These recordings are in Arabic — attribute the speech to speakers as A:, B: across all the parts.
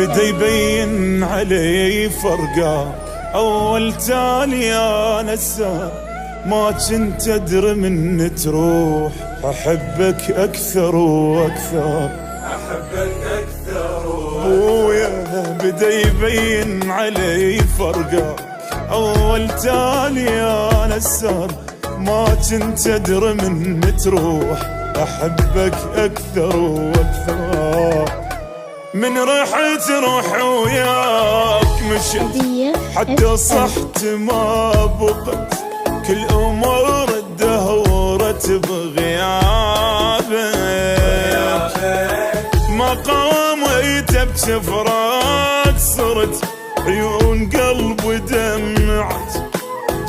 A: بدا يبين علي فرقاك. أول تالي يا نسار ما كنت أدري من تروح، أحبك أكثر وأكثر،
B: أحبك أكثر
A: ويا بدا يبين علي فرقاك. أول تالي يا نسار ما كنت أدري من تروح، أحبك أكثر وأكثر. من رحت روح وياك مشت حتى صحت ما بقت، كل أمور دهورت بغيابك. ما قاميت بشفراك صرت عيون قلب ودمعت،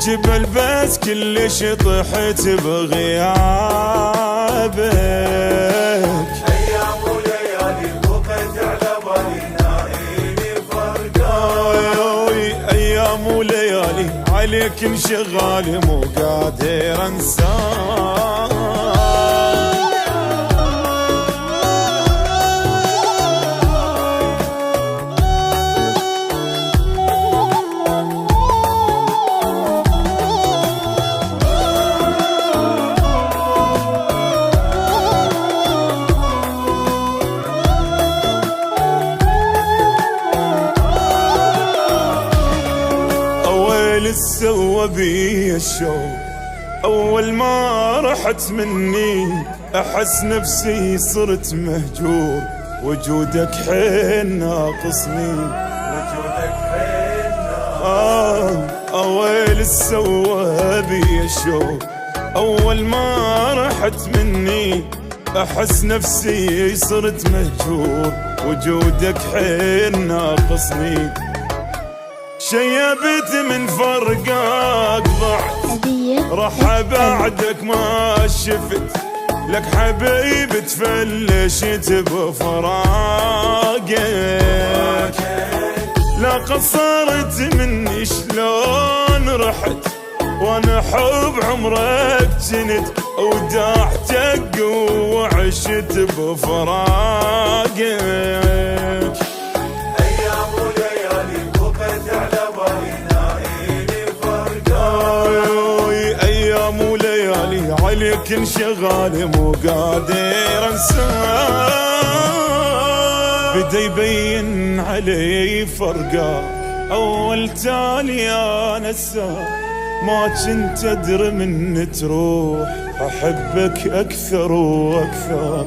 A: جبل بس كلش طحت بغيابك.
B: أيام وليالي بقت على بالي نايمي فرقاك.
A: أيام وليالي عليك انشغالي مو قادر انساك. سوى بي الشوق أول ما رحت مني، أحس نفسي صرت مهجور، وجودك حيل ناقصني،
B: وجودك حيل
A: أويل سوى بي الشوق أول ما رحت مني، أحس نفسي صرت مهجور، وجودك حيل ناقصني. شيبت من فرقاك ضعت، راح بعدك ما شفت لك حبيب تفلشت بفراقك. لا قصرت مني شلون رحت، وانا حب عمرك جنت وداعتك وعشت بفراقك. عليك انشغالي مو قادر انساك. بدا يبين علي فرقاك. أول تالي يا نسار ما كنت أدري من تروح، أحبك أكثر وأكثر.